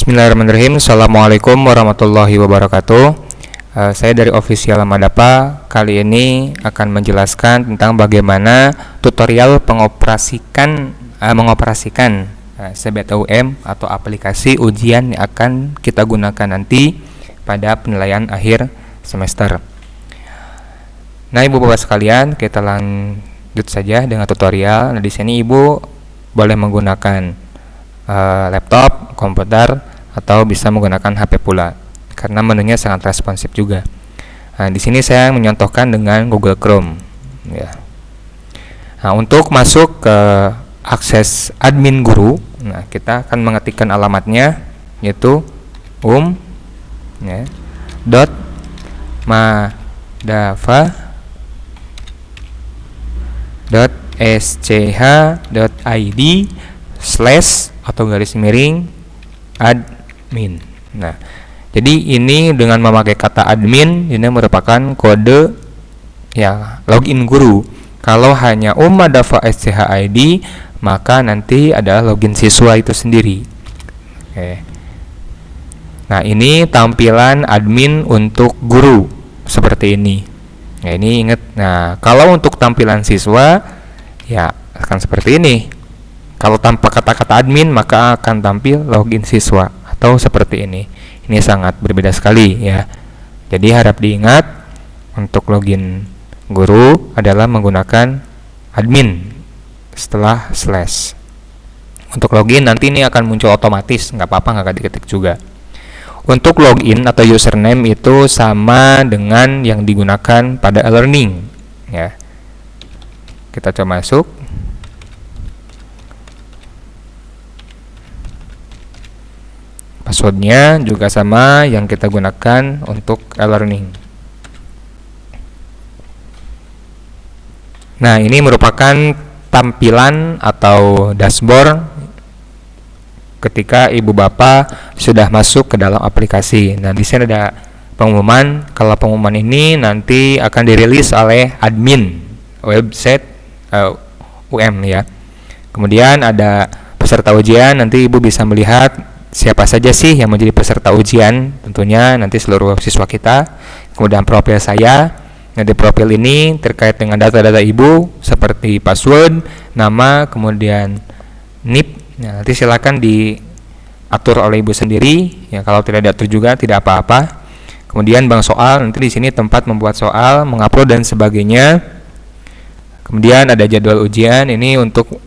Bismillahirrahmanirrahim. Assalamualaikum warahmatullahi wabarakatuh. Saya dari Official Madapa. Kali ini akan menjelaskan tentang bagaimana tutorial mengoperasikan CBTUM atau aplikasi ujian yang akan kita gunakan nanti pada penilaian akhir semester. Nah, Ibu Bapak sekalian, kita lanjut saja dengan tutorial. Nah, di sini Ibu boleh menggunakan laptop, komputer, atau bisa menggunakan HP pula, karena menunya sangat responsif juga. Nah, di sini saya menyontohkan dengan Google Chrome. Ya. Nah, untuk masuk ke akses admin guru, nah kita akan mengetikkan alamatnya, yaitu madapa.sch.id/ atau garis miring admin. Nah, jadi ini dengan memakai kata admin ini merupakan kode ya login guru. Kalau hanya madapa.sch.id, maka nanti adalah login siswa itu sendiri. Oke. Nah, ini tampilan admin untuk guru seperti ini. Nah, ini ingat. Nah, kalau untuk tampilan siswa ya akan seperti ini. Kalau tanpa kata-kata admin, maka akan tampil login siswa atau seperti ini. Ini sangat berbeda sekali ya. Jadi harap diingat, untuk login guru adalah menggunakan admin setelah slash. Untuk login nanti ini akan muncul otomatis, nggak apa-apa, nggak diketik juga. Untuk login atau username itu sama dengan yang digunakan pada e-learning ya. Kita coba masuk. Passwordnya juga sama yang kita gunakan untuk e-learning. Nah, ini merupakan tampilan atau dashboard ketika Ibu Bapak sudah masuk ke dalam aplikasi. Nah, di sini ada pengumuman. Kalau pengumuman ini nanti akan dirilis oleh admin website UM ya. Kemudian ada peserta ujian, nanti Ibu bisa melihat siapa saja sih yang menjadi peserta ujian, tentunya nanti seluruh siswa kita. Kemudian profil saya. Nah, di profil ini terkait dengan data-data Ibu seperti password, nama, kemudian NIP. Nah, nanti silakan diatur oleh Ibu sendiri. Ya, kalau tidak diatur juga tidak apa-apa. Kemudian bank soal, nanti di sini tempat membuat soal, mengupload dan sebagainya. Kemudian ada jadwal ujian, ini untuk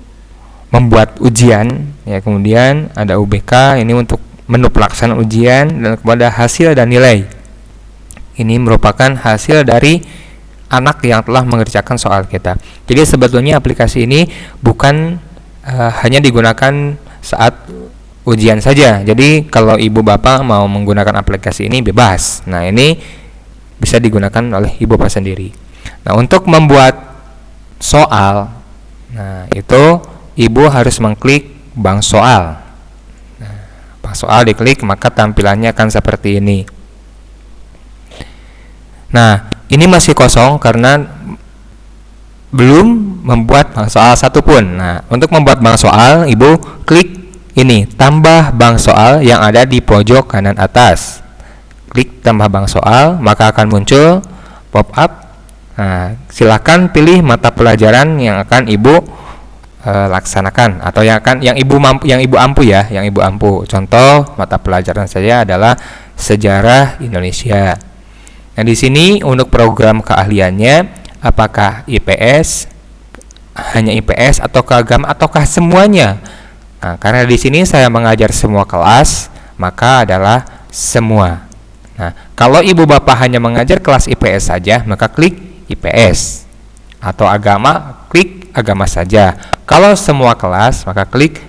membuat ujian ya. Kemudian ada UBK, ini untuk menu pelaksanaan ujian, dan kepada hasil dan nilai. Ini merupakan hasil dari anak yang telah mengerjakan soal kita. Jadi sebetulnya aplikasi ini bukan hanya digunakan saat ujian saja. Jadi kalau Ibu Bapak mau menggunakan aplikasi ini bebas. Nah, ini bisa digunakan oleh Ibu Bapak sendiri. Nah, untuk membuat soal, nah itu Ibu harus mengklik bank soal. Nah, bank soal diklik, maka tampilannya akan seperti ini. Nah, ini masih kosong karena belum membuat bank soal satupun. Nah, untuk membuat bank soal, Ibu klik ini, tambah bank soal yang ada di pojok kanan atas. Klik tambah bank soal, maka akan muncul pop up. Nah, silakan pilih mata pelajaran yang akan Ibu laksanakan atau yang Ibu ampu ya, yang Ibu ampu. Contoh mata pelajaran saya adalah sejarah Indonesia. Nah, di sini untuk program keahliannya apakah IPS, hanya IPS atau agama ataukah semuanya? Nah, karena di sini saya mengajar semua kelas, maka adalah semua. Nah, kalau Ibu Bapak hanya mengajar kelas IPS saja, maka klik IPS. Atau agama, klik agama saja. Kalau semua kelas, maka klik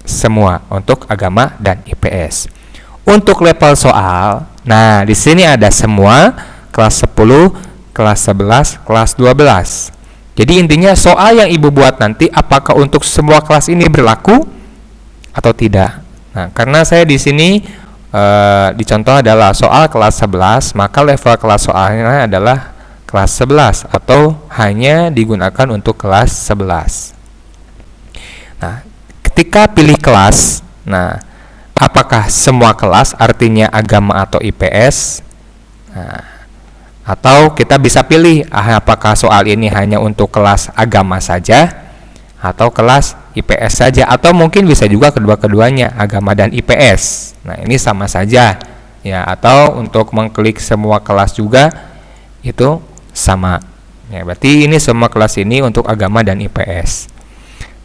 semua untuk agama dan IPS. Untuk level soal, nah di sini ada semua, kelas 10, kelas 11, kelas 12. Jadi intinya soal yang Ibu buat nanti apakah untuk semua kelas ini berlaku atau tidak. Nah, karena saya di sini dicontoh adalah soal kelas 11, maka level kelas soalnya adalah kelas 11 atau hanya digunakan untuk kelas 11. Nah, ketika pilih kelas, nah apakah semua kelas, artinya agama atau IPS. Nah, atau kita bisa pilih apakah soal ini hanya untuk kelas agama saja atau kelas IPS saja, atau mungkin bisa juga kedua-keduanya, agama dan IPS. Nah, ini sama saja ya, atau untuk mengklik semua kelas juga itu sama ya. Berarti ini semua kelas ini untuk agama dan IPS.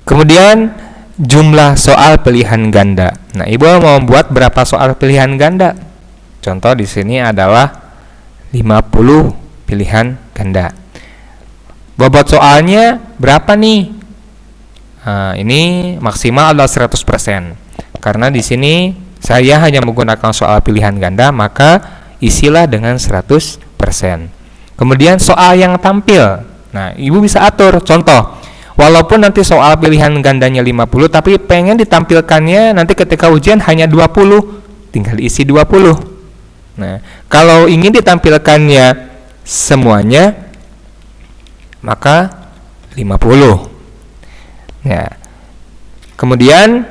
Kemudian jumlah soal pilihan ganda. Nah, Ibu mau membuat berapa soal pilihan ganda? Contoh di sini adalah 50 pilihan ganda. Bobot soalnya berapa nih? Nah, ini maksimal adalah 100%. Karena di sini saya hanya menggunakan soal pilihan ganda, maka isilah dengan 100%. Kemudian soal yang tampil. Nah, Ibu bisa atur. Contoh, walaupun nanti soal pilihan gandanya 50, tapi pengen ditampilkannya nanti ketika ujian hanya 20, tinggal isi 20. Nah, kalau ingin ditampilkannya semuanya, maka 50. Ya. Kemudian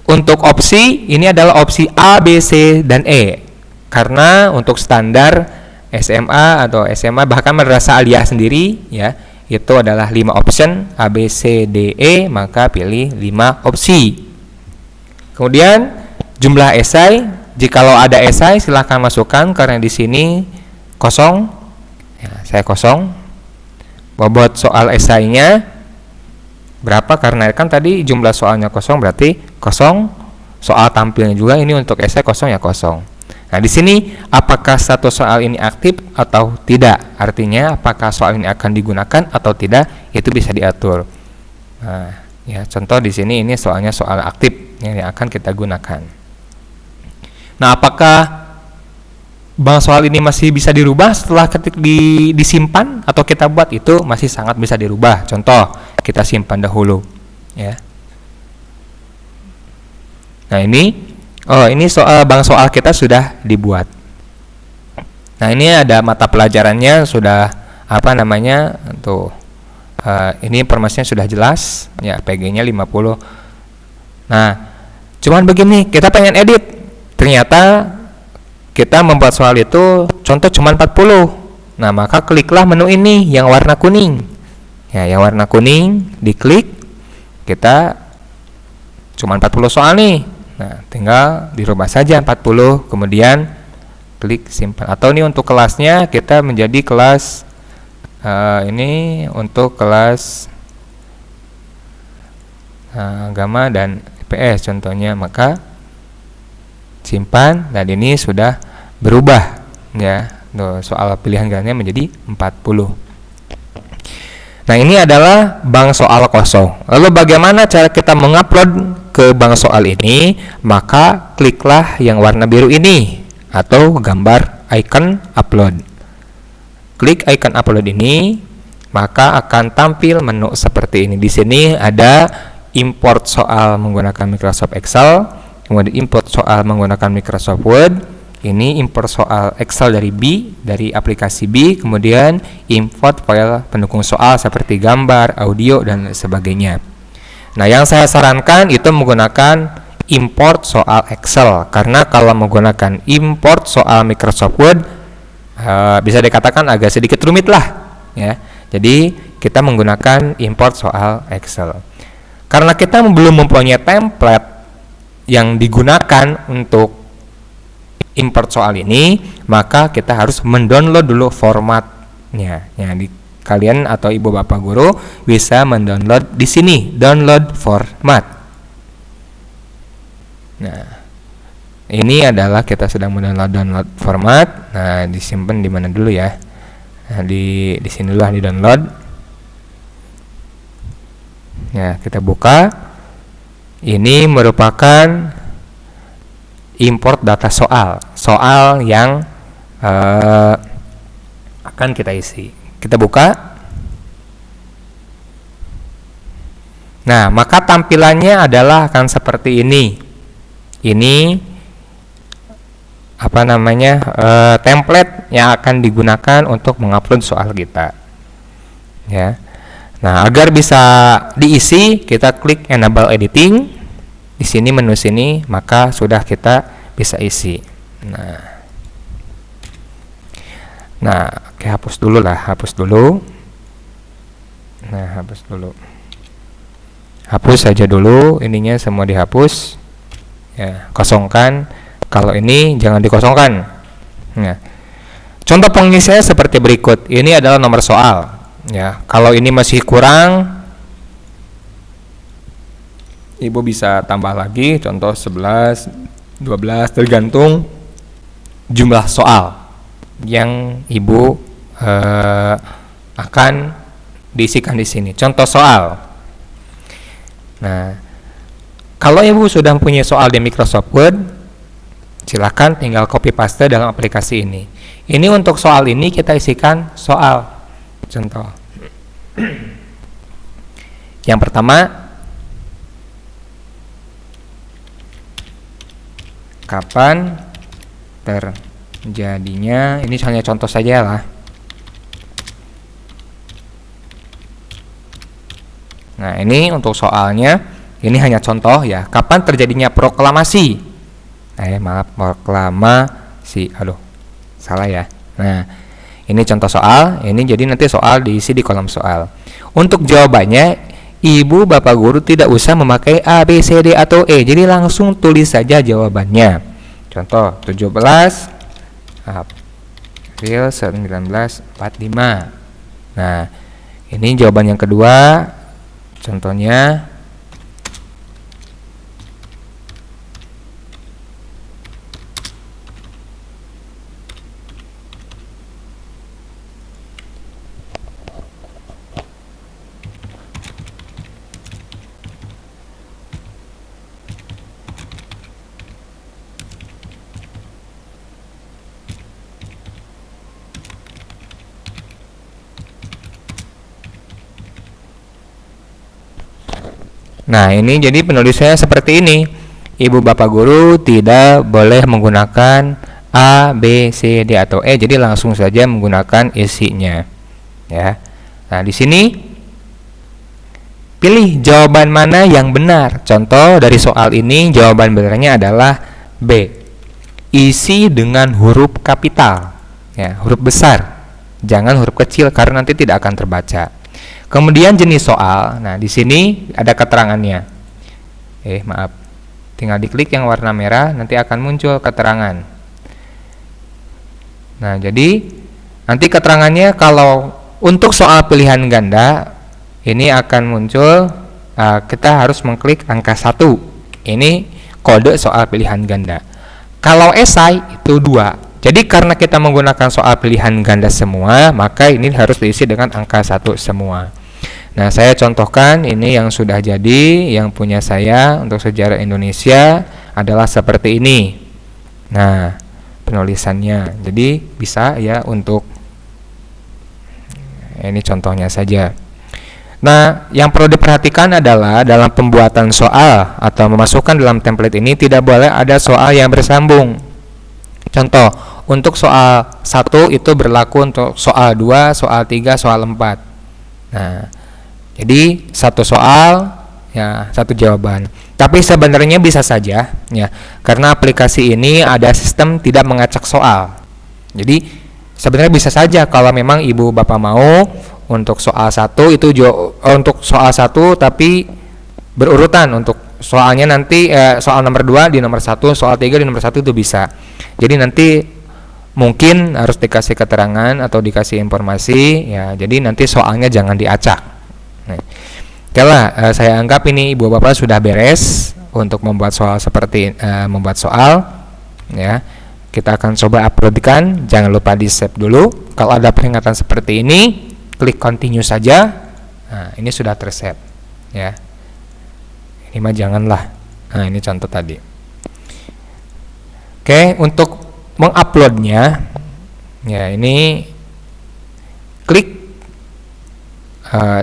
untuk opsi, ini adalah opsi A, B, C, dan E. Karena untuk standar SMA atau SMA bahkan madrasah aliyah sendiri ya, itu adalah 5 option A, B, C, D, E, maka pilih 5 opsi. Kemudian jumlah esai, jikalau ada esai silahkan masukkan karena di sini kosong. Ya, saya kosong. Bobot soal esainya berapa? Karena kan tadi jumlah soalnya kosong, berarti kosong. Soal tampilnya juga ini untuk esai kosong ya kosong. Nah, di sini apakah satu soal ini aktif atau tidak? Artinya apakah soal ini akan digunakan atau tidak? Itu bisa diatur. Nah, ya contoh di sini ini soalnya soal aktif yang akan kita gunakan. Nah, apakah bank soal ini masih bisa dirubah setelah disimpan atau kita buat? Itu masih sangat bisa dirubah. Contoh, kita simpan dahulu ya. Nah, ini soal bank soal kita sudah dibuat. Nah, ini ada mata pelajarannya sudah tuh. Ini informasinya sudah jelas ya, PG-nya 50. Nah, cuman begini, kita pengen edit. Ternyata kita membuat soal itu contoh cuma 40. Nah, maka kliklah menu ini yang warna kuning. Ya, yang warna kuning diklik, kita cuma 40 soal nih. Nah, tinggal dirubah saja 40, kemudian klik simpan. Atau ini untuk kelasnya kita menjadi kelas ini untuk kelas agama dan IPS contohnya, maka simpan dan ini sudah berubah ya. Soal pilihan gandanya menjadi 40. Nah, ini adalah bank soal kosong. Lalu bagaimana cara kita mengupload ke bank soal ini? Maka kliklah yang warna biru ini atau gambar icon upload. Klik icon upload ini, maka akan tampil menu seperti ini. Di sini ada import soal menggunakan Microsoft Excel, kemudian import soal menggunakan Microsoft Word. Ini import soal Excel dari aplikasi B, kemudian import file pendukung soal seperti gambar, audio, dan sebagainya. Nah, yang saya sarankan itu menggunakan import soal Excel, karena kalau menggunakan import soal Microsoft Word bisa dikatakan agak sedikit rumit lah ya. Jadi kita menggunakan import soal Excel. Karena kita belum mempunyai template yang digunakan untuk import soal ini, maka kita harus mendownload dulu formatnya. Ya, kalian atau ibu bapak guru bisa mendownload di sini, download format. Nah, ini adalah kita sedang mendownload format. Nah, disimpan di mana dulu ya? Nah, di sini dulu di download. Ya, kita buka. Ini merupakan import data soal yang akan kita isi. Kita buka. Nah, maka tampilannya adalah akan seperti ini. Ini template yang akan digunakan untuk mengupload soal kita ya. Nah, agar bisa diisi, kita klik enable editing di sini menu sini, maka sudah kita bisa isi. Nah, oke, hapus dulu lah, hapus dulu. Nah, hapus dulu. Hapus saja dulu, ininya semua dihapus. Ya, kosongkan. Kalau ini jangan dikosongkan. Nah, contoh pengisiannya seperti berikut. Ini adalah nomor soal. Ya, kalau ini masih kurang, Ibu bisa tambah lagi, contoh 11, 12, tergantung jumlah soal yang Ibu akan diisikan di sini. Contoh soal. Nah, kalau Ibu sudah punya soal di Microsoft Word, silakan tinggal copy paste dalam aplikasi ini. Ini untuk soal ini kita isikan soal. Contoh. Yang pertama, kapan terjadinya, ini hanya contoh saja lah. Nah, ini untuk soalnya, ini hanya contoh ya. Kapan terjadinya proklamasi? Proklamasi. Aduh, salah ya. Nah, ini contoh soal, ini jadi nanti soal diisi di kolom soal. Untuk jawabannya, Ibu Bapak Guru tidak usah memakai A, B, C, D, atau E. Jadi langsung tulis saja jawabannya. Contoh 17 April 1945. Nah, ini jawaban yang kedua. Contohnya Nah, ini jadi penulisannya seperti ini. Ibu Bapak Guru tidak boleh menggunakan A, B, C, D, atau E. Jadi langsung saja menggunakan isinya. Ya. Nah, di sini pilih jawaban mana yang benar. Contoh dari soal ini, jawaban benarnya adalah B. Isi dengan huruf kapital. Ya, huruf besar. Jangan huruf kecil karena nanti tidak akan terbaca. Kemudian jenis soal. Nah, di sini ada keterangannya. Maaf. Tinggal diklik yang warna merah, nanti akan muncul keterangan. Nah, jadi nanti keterangannya kalau untuk soal pilihan ganda ini akan muncul, kita harus mengklik angka 1. Ini kode soal pilihan ganda. Kalau esai itu 2. Jadi karena kita menggunakan soal pilihan ganda semua, maka ini harus diisi dengan angka 1 semua. Nah, saya contohkan ini yang sudah jadi, yang punya saya untuk sejarah Indonesia adalah seperti ini. Nah, penulisannya. Jadi bisa ya untuk ini contohnya saja. Nah, yang perlu diperhatikan adalah dalam pembuatan soal atau memasukkan dalam template ini tidak boleh ada soal yang bersambung. Contoh, untuk soal 1 itu berlaku untuk soal 2, soal 3, soal 4. Nah, jadi satu soal ya satu jawaban. Tapi sebenarnya bisa saja ya, karena aplikasi ini ada sistem tidak mengacak soal. Jadi sebenarnya bisa saja kalau memang Ibu Bapak mau untuk soal 1 itu untuk soal 1 tapi berurutan, untuk soalnya nanti soal nomor 2 di nomor 1, soal 3 di nomor 1 itu bisa. Jadi nanti mungkin harus dikasih keterangan atau dikasih informasi ya, jadi nanti soalnya jangan diacak. Oke lah, saya anggap ini Ibu Bapak sudah beres untuk membuat soal seperti membuat soal ya. Kita akan coba uploadkan, jangan lupa di save dulu. Kalau ada peringatan seperti ini, klik continue saja. Nah, ini sudah tersave ya. Ini mah janganlah. Nah, ini contoh tadi. Oke, untuk menguploadnya ya, ini klik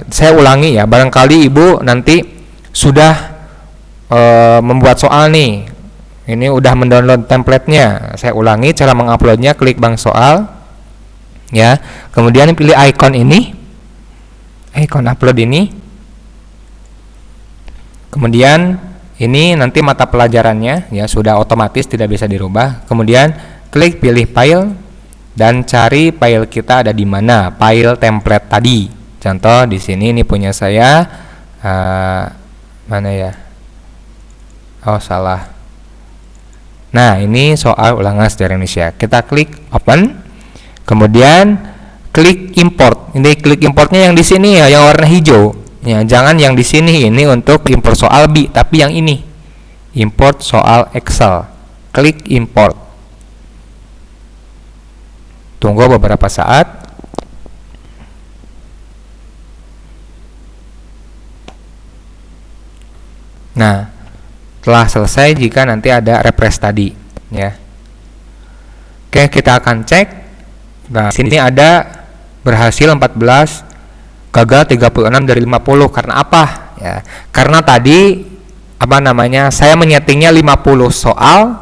saya ulangi ya, barangkali Ibu nanti sudah membuat soal nih, ini udah mendownload templatenya. Saya ulangi cara menguploadnya, klik bank soal ya, kemudian pilih icon ini, icon upload ini, kemudian ini nanti mata pelajarannya ya sudah otomatis tidak bisa dirubah. Kemudian klik pilih file dan cari file kita ada di mana, file template tadi. Contoh di sini ini punya saya, mana ya? Oh salah. Nah ini soal ulangan sejarah Indonesia. Kita klik open, kemudian klik import. Ini klik importnya yang di sini ya, yang warna hijau. Ya, jangan yang di sini, ini untuk import soal B, tapi yang ini import soal Excel. Klik import. Tunggu beberapa saat. Nah, telah selesai jika nanti ada refresh tadi, ya. Oke, kita akan cek. Nah, sini ada berhasil 14, gagal 36 dari 50. Karena apa? Ya, karena tadi saya menyetingnya 50 soal,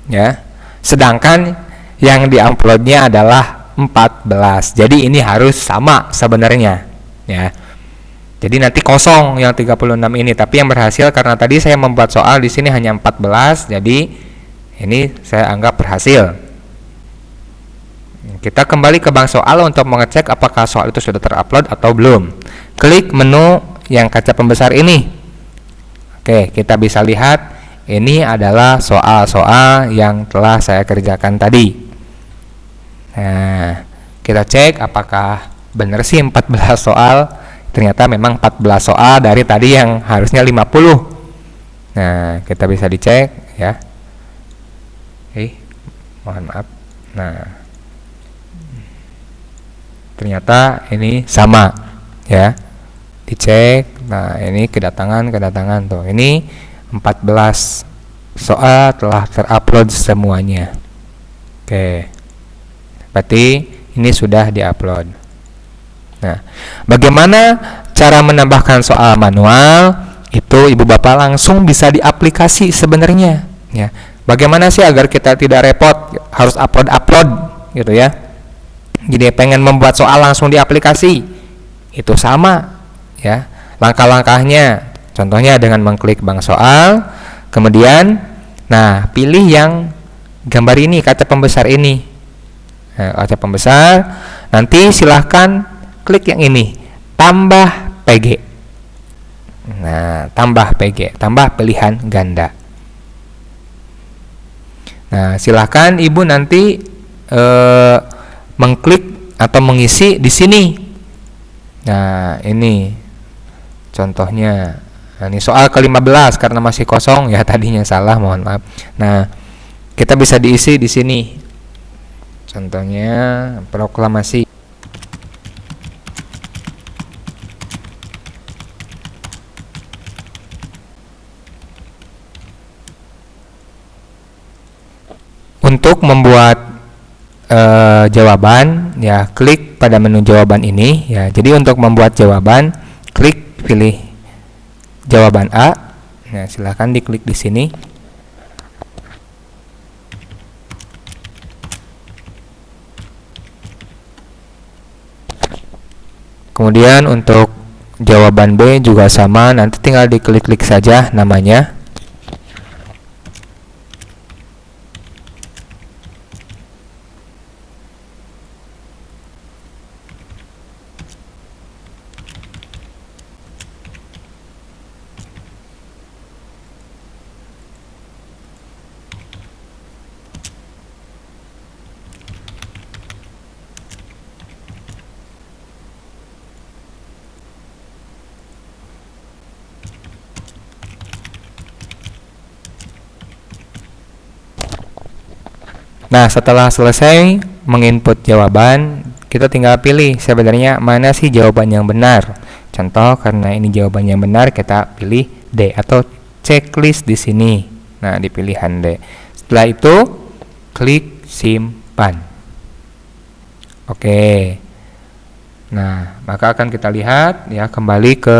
ya. Sedangkan yang diuploadnya adalah 14. Jadi ini harus sama sebenarnya, ya. Jadi nanti kosong yang 36 ini, tapi yang berhasil karena tadi saya membuat soal di sini hanya 14, jadi ini saya anggap berhasil. Kita kembali ke bank soal untuk mengecek apakah soal itu sudah terupload atau belum. Klik menu yang kaca pembesar ini. Oke, kita bisa lihat ini adalah soal-soal yang telah saya kerjakan tadi. Nah, kita cek apakah benar sih 14 soal. Ternyata memang 14 soal dari tadi yang harusnya 50. Nah, kita bisa dicek ya. Mohon maaf. Nah, ternyata ini sama ya. Dicek. Nah, ini kedatangan tuh. Ini 14 soal telah terupload semuanya. Oke. Berarti ini sudah diupload. Nah, bagaimana cara menambahkan soal manual? Itu Ibu Bapak langsung bisa di aplikasi sebenarnya ya. Bagaimana sih agar kita tidak repot harus upload gitu ya. Jadi pengen membuat soal langsung di aplikasi. Itu sama ya. Langkah-langkahnya contohnya dengan mengklik bank soal, kemudian nah, pilih yang gambar ini, kaca pembesar ini. Nah, kaca pembesar, nanti silahkan klik yang ini, tambah PG. Nah, tambah PG, tambah pilihan ganda. Nah, silahkan Ibu nanti mengklik atau mengisi di sini. Nah, ini contohnya. Nah, ini soal ke-15 karena masih kosong ya, tadinya salah, mohon maaf. Nah, kita bisa diisi di sini. Contohnya proklamasi. Untuk membuat jawaban ya, klik pada menu jawaban ini ya. Jadi untuk membuat jawaban, klik pilih jawaban A. Nah, silahkan diklik di sini. Kemudian untuk jawaban B juga sama, nanti tinggal diklik-klik saja namanya. Nah, setelah selesai menginput jawaban, kita tinggal pilih sebenarnya mana sih jawaban yang benar. Contoh, karena ini jawaban yang benar, kita pilih D atau checklist di sini. Nah, di pilihan D. Setelah itu, klik simpan. Oke. Nah, maka akan kita lihat ya, kembali ke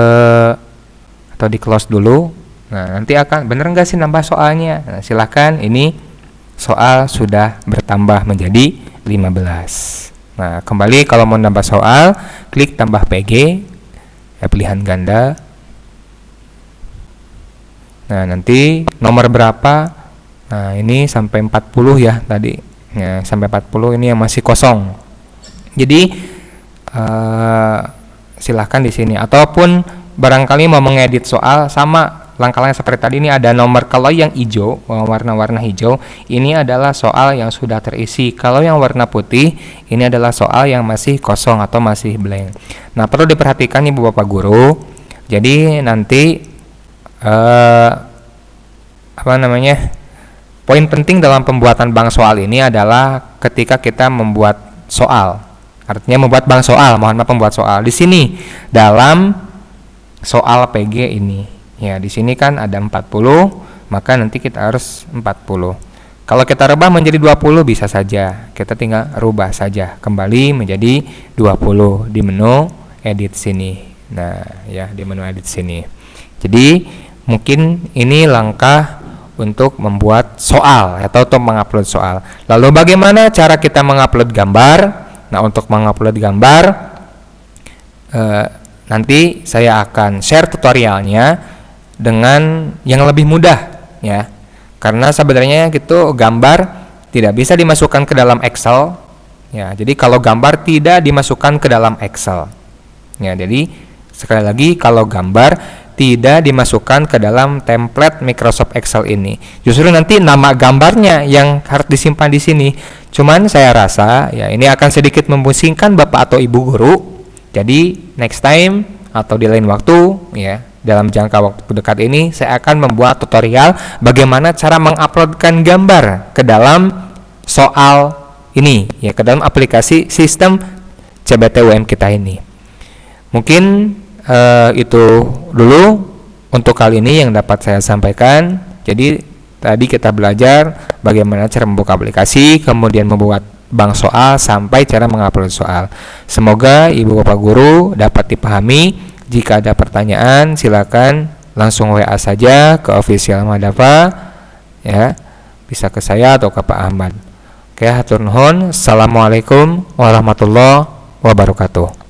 atau di close dulu. Nah, nanti akan bener nggak sih nambah soalnya. Nah, silahkan, ini soal sudah bertambah menjadi 15. Nah, kembali kalau mau nambah soal, klik tambah PG ya, pilihan ganda. Nah, nanti nomor berapa? Nah, ini sampai 40 ya tadi. Ya, sampai 40 ini yang masih kosong. Jadi silahkan di sini, ataupun barangkali mau mengedit soal, sama langkah-langkah seperti tadi. Ini ada nomor, kalau yang hijau, warna-warna hijau, ini adalah soal yang sudah terisi. Kalau yang warna putih, ini adalah soal yang masih kosong atau masih blank. Nah, perlu diperhatikan Ibu Bapak Guru. Jadi nanti poin penting dalam pembuatan bank soal ini adalah ketika kita membuat soal. Artinya membuat bank soal, membuat soal. Di sini dalam soal PG ini, ya di sini kan ada 40, maka nanti kita harus 40. Kalau kita rubah menjadi 20 bisa saja. Kita tinggal rubah saja kembali menjadi 20 di menu edit sini. Nah, ya di menu edit sini. Jadi mungkin ini langkah untuk membuat soal atau untuk mengupload soal. Lalu bagaimana cara kita mengupload gambar? Nah, untuk mengupload gambar nanti saya akan share tutorialnya dengan yang lebih mudah ya. Karena sebenarnya gitu gambar tidak bisa dimasukkan ke dalam Excel ya. Jadi kalau gambar tidak dimasukkan ke dalam Excel. Ya, jadi sekali lagi kalau gambar tidak dimasukkan ke dalam template Microsoft Excel ini. Justru nanti nama gambarnya yang harus disimpan di sini. Cuman saya rasa ya ini akan sedikit memusingkan Bapak atau Ibu guru. Jadi next time atau di lain waktu ya, dalam jangka waktu dekat ini saya akan membuat tutorial bagaimana cara menguploadkan gambar ke dalam soal ini ya, ke dalam aplikasi sistem CBT-UM kita ini. Mungkin itu dulu untuk kali ini yang dapat saya sampaikan. Jadi tadi kita belajar bagaimana cara membuka aplikasi, kemudian membuat bank soal, sampai cara mengupload soal. Semoga Ibu Bapak Guru dapat dipahami. Jika ada pertanyaan silakan langsung WA saja ke official Madafa ya, bisa ke saya atau ke Pak Ahmad. Oke, hatur nuhun. Assalamualaikum warahmatullahi wabarakatuh.